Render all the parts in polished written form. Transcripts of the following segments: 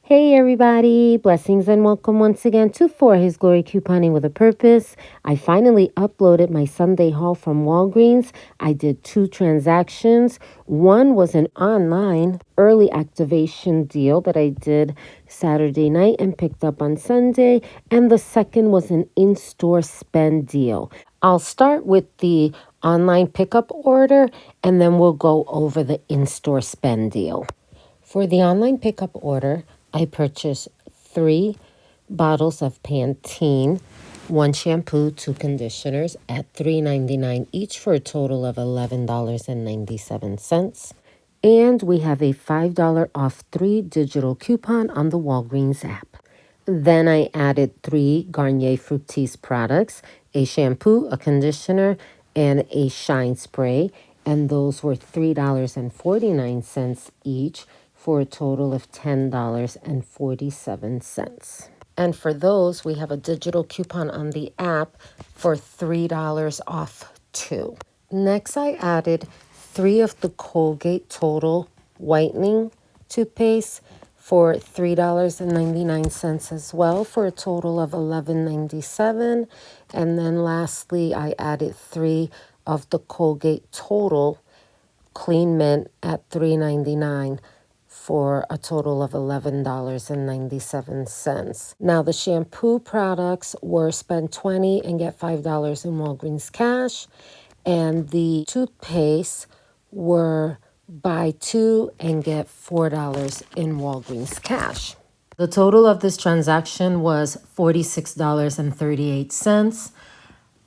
Hey everybody, blessings and welcome once again to For His Glory Couponing with a Purpose. I finally uploaded my Sunday haul from Walgreens. I did 2 transactions. One was an online early activation deal that I did Saturday night and picked up on Sunday. And the second was an in-store spend deal. I'll start with the online pickup order and then we'll go over the in-store spend deal. For the online pickup order, I purchased 3 bottles of Pantene, 1 shampoo, 2 conditioners at $3.99 each for a total of $11.97. And we have a $5 off 3 digital coupon on the Walgreens app. Then I added 3 Garnier Fructis products, a shampoo, a conditioner, and a shine spray. And those were $3.49 each for a total of $10.47. And for those, we have a digital coupon on the app for $3 off too. Next, I added 3 of the Colgate Total Whitening toothpaste for $3.99 as well for a total of $11.97. And then lastly, I added 3 of the Colgate Total Clean Mint at $3.99 for a total of $11.97. Now the shampoo products were spend $20 and get $5 in Walgreens cash, and the toothpaste were buy 2 and get $4 in Walgreens cash. The total of this transaction was $46.38.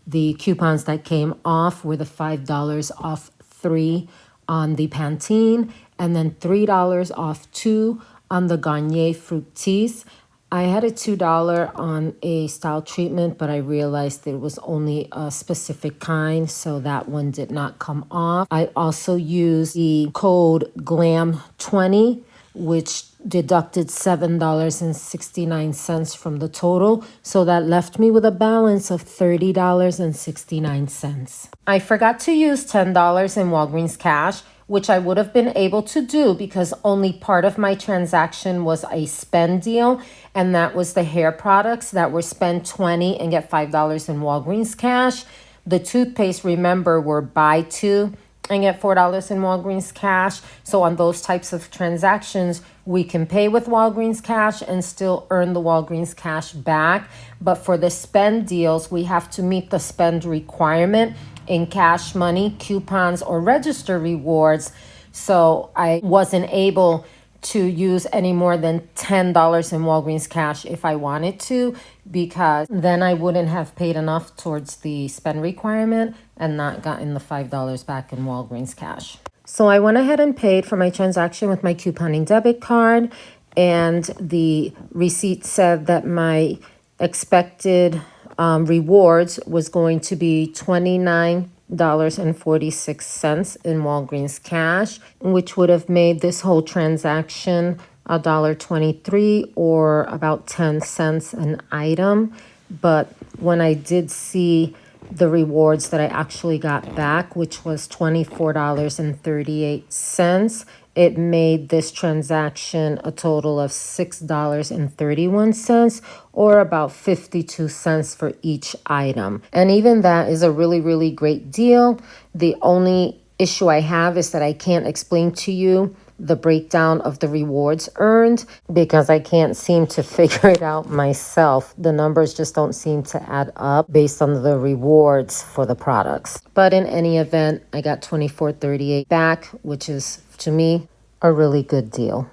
The coupons that came off were the $5 off 3 on the Pantene, and then $3 off 2 on the Garnier Fructis. I had a $2 on a style treatment, but I realized it was only a specific kind, so that one did not come off. I also used the code GLAM20, which deducted $7.69 from the total, so that left me with a balance of $30.69. I forgot to use $10 in Walgreens cash, which I would have been able to do because only part of my transaction was a spend deal, and that was the hair products that were spend $20 and get $5 in Walgreens cash. The toothpaste, remember, were buy 2 and get $4 in Walgreens cash. So on those types of transactions, we can pay with Walgreens cash and still earn the Walgreens cash back. But for the spend deals, we have to meet the spend requirement in cash money, coupons, or register rewards. So I wasn't able to use any more than $10 in Walgreens cash if I wanted to, because then I wouldn't have paid enough towards the spend requirement and not gotten the $5 back in Walgreens cash. So I went ahead and paid for my transaction with my couponing debit card, and the receipt said that my expected rewards was going to be $29.46 in Walgreens cash, which would have made this whole transaction $1.23 or about 10 cents an item. But when I did see the rewards that I actually got back, which was $24.38, it made this transaction a total of $6.31 or about 52 cents for each item. And even that is a really, really great deal. The only issue I have is that I can't explain to you the breakdown of the rewards earned because I can't seem to figure it out myself. The numbers just don't seem to add up based on the rewards for the products. But in any event, I got $24.38 back, which is, to me, a really good deal.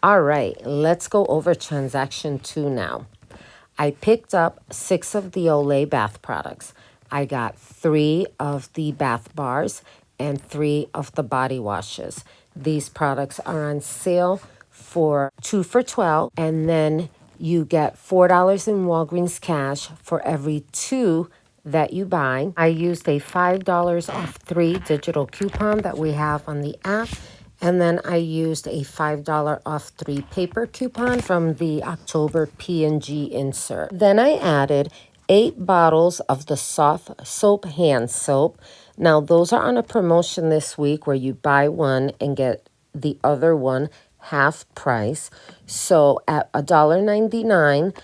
All right, let's go over transaction 2 now. I picked up 6 of the Olay bath products. I got 3 of the bath bars and 3 of the body washes. These products are on sale for 2 for $12, and then you get $4 in Walgreens cash for every 2 that you buy. I used a $5 off 3 digital coupon that we have on the app, and then I used a $5 off 3 paper coupon from the October P&G insert. Then I added 8 bottles of the soft soap hand soap. Now those are on a promotion this week where you buy one and get the other one half price. So at $1.99,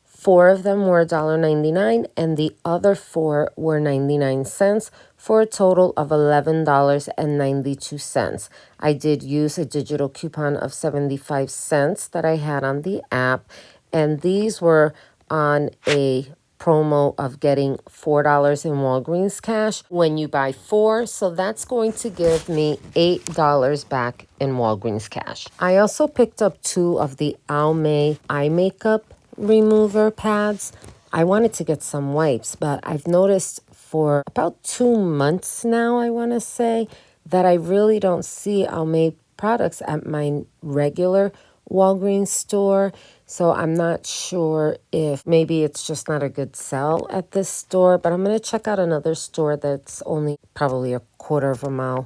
four of them were $1.99 and the other four were 99 cents for a total of $11.92. I did use a digital coupon of 75 cents that I had on the app, and these were on a promo of getting $4 in Walgreens cash when you buy four. So that's going to give me $8 back in Walgreens cash. I also picked up two of the Almay eye makeup remover pads. I wanted to get some wipes, but I've noticed for about 2 months now, I want to say, that I really don't see Almay products at my regular Walgreens store. So I'm not sure if maybe it's just not a good sell at this store, but I'm going to check out another store that's only probably a quarter of a mile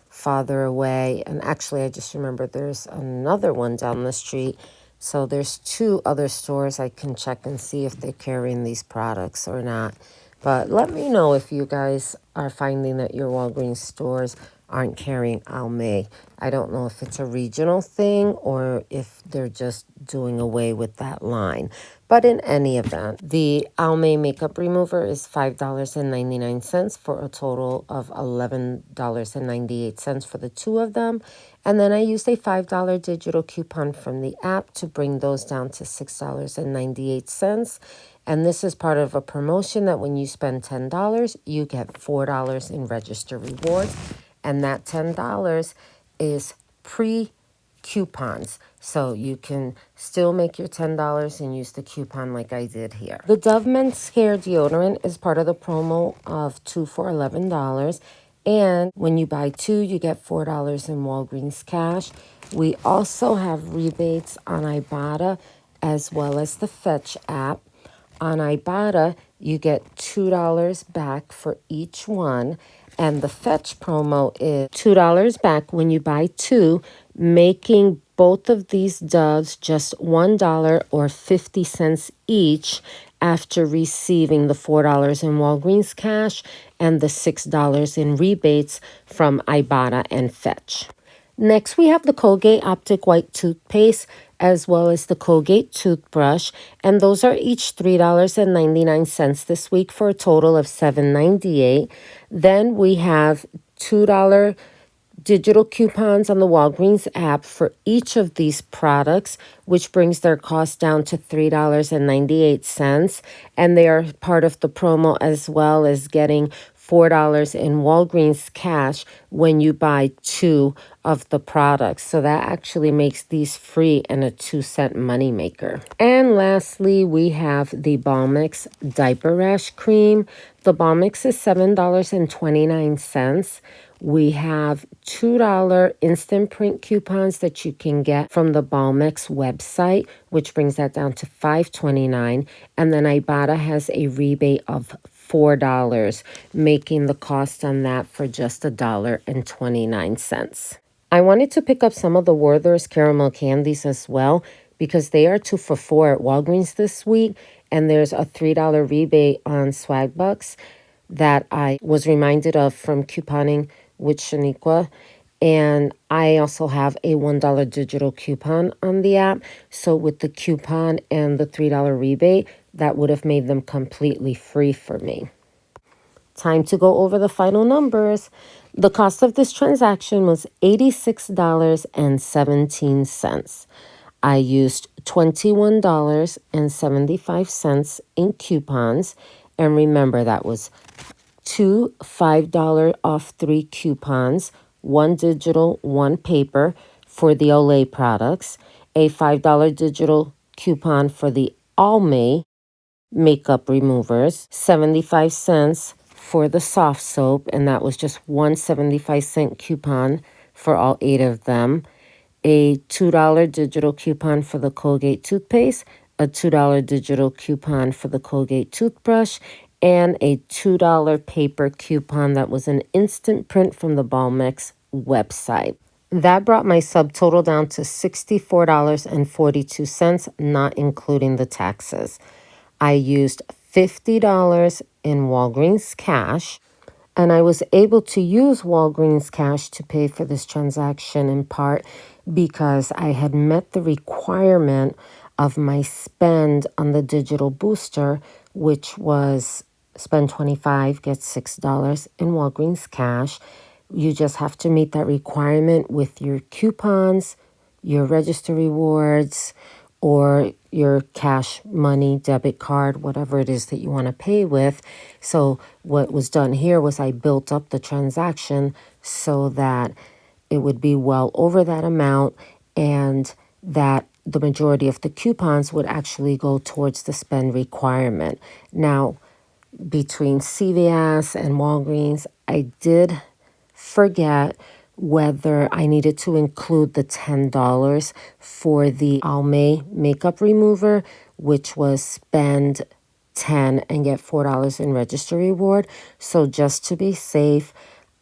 farther away. And actually, I just remembered there's another one down the street. So there's two other stores I can check and see if they're carrying these products or not. But let me know if you guys are finding that your Walgreens stores aren't carrying Almay. I don't know if it's a regional thing or if they're just doing away with that line. But in any event, the Almay makeup remover is $5.99 for a total of $11.98 for the two of them. And then I used a $5 digital coupon from the app to bring those down to $6.98. And this is part of a promotion that when you spend $10, you get $4 in register rewards. And that $10 is pre-coupons. So you can still make your $10 and use the coupon like I did here. The Dove Men's Hair Deodorant is part of the promo of 2 for $11. And when you buy two, you get $4 in Walgreens cash. We also have rebates on Ibotta as well as the Fetch app. On Ibotta, you get $2 back for each one. And the Fetch promo is $2 back when you buy two, making both of these Doves just $1 or 50 cents each after receiving the $4 in Walgreens cash and the $6 in rebates from Ibotta and Fetch. Next, we have the Colgate Optic White toothpaste as well as the Colgate toothbrush, and those are each $3.99 this week for a total of $7.98. Then we have $2 digital coupons on the Walgreens app for each of these products, which brings their cost down to $3.98. And they are part of the promo as well as getting $4 in Walgreens cash when you buy two of the products. So that actually makes these free and a 2-cent moneymaker. And lastly, we have the Balmix Diaper Rash Cream. The Balmix is $7.29. We have $2 instant print coupons that you can get from the Balmex website, which brings that down to $5.29. And then Ibotta has a rebate of $4, making the cost on that for just $1.29. I wanted to pick up some of the Werther's caramel candies as well because they are 2 for $4 at Walgreens this week. And there's a $3 rebate on Swag Bucks that I was reminded of from couponing with Shaniqua. And I also have a $1 digital coupon on the app. So with the coupon and the $3 rebate, that would have made them completely free for me. Time to go over the final numbers. The cost of this transaction was $86.17. I used $21.75 in coupons. And remember, that was two $5 off 3 coupons, one digital, one paper for the Olay products, a $5 digital coupon for the Almay makeup removers, 75 cents for the soft soap, and that was just one 75-cent coupon for all 8 of them, a $2 digital coupon for the Colgate toothpaste, a $2 digital coupon for the Colgate toothbrush, and a $2 paper coupon that was an instant print from the Balmex website. That brought my subtotal down to $64.42, not including the taxes. I used $50 in Walgreens cash, And I was able to use Walgreens cash to pay for this transaction in part because I had met the requirement of my spend on the digital booster, which was spend $25, get $6 in Walgreens cash. You just have to meet that requirement with your coupons, your register rewards, or your cash money, debit card, whatever it is that you want to pay with. So what was done here was I built up the transaction so that it would be well over that amount and that the majority of the coupons would actually go towards the spend requirement. Now, between CVS and Walgreens, I did forget whether I needed to include the $10 for the Almay makeup remover, which was spend 10 and get $4 in register reward. So just to be safe,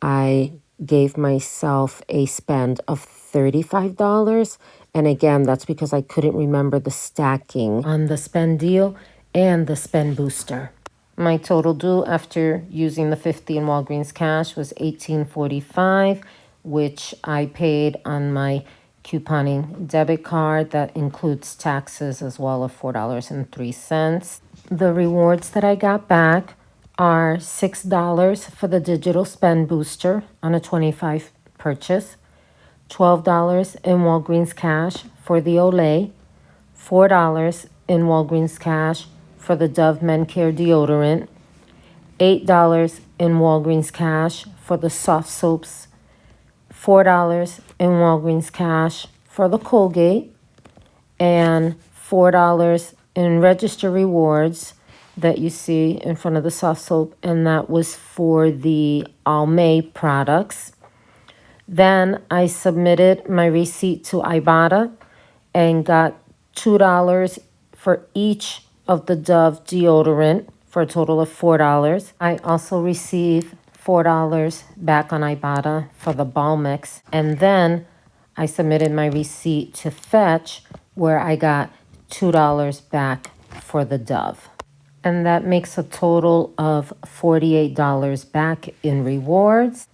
I gave myself a spend of $35. And again, that's because I couldn't remember the stacking on the spend deal and the spend booster. My total due after using the 50 in Walgreens cash was $18.45, which I paid on my couponing debit card that includes taxes as well of $4.03. The rewards that I got back are $6 for the digital spend booster on a 25 purchase, $12 in Walgreens cash for the Olay, $4 in Walgreens cash for the Dove Men Care deodorant, $8 in Walgreens cash for the soft soaps, $4 in Walgreens cash for the Colgate, and $4 in register rewards that you see in front of the soft soap, and that was for the Almay products. Then I submitted my receipt to Ibotta and got $2 for each of the Dove deodorant for a total of $4. I also received $4 back on Ibotta for the Balmex. And then I submitted my receipt to Fetch where I got $2 back for the Dove. And that makes a total of $48 back in rewards.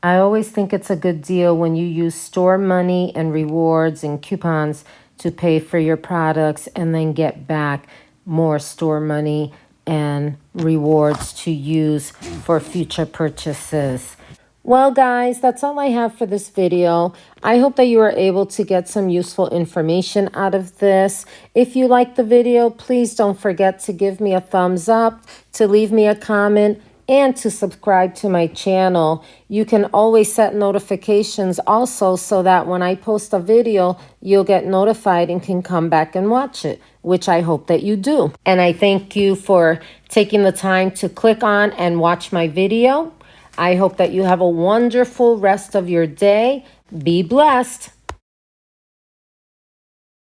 I always think it's a good deal when you use store money and rewards and coupons to pay for your products and then get back more store money and rewards to use for future purchases. Well, guys, that's all I have for this video. I hope that you were able to get some useful information out of this. If you liked the video, please don't forget to give me a thumbs up, to leave me a comment, and to subscribe to my channel. You can always set notifications also so that when I post a video, you'll get notified and can come back and watch it, which I hope that you do. And I thank you for taking the time to click on and watch my video. I hope that you have a wonderful rest of your day. Be blessed.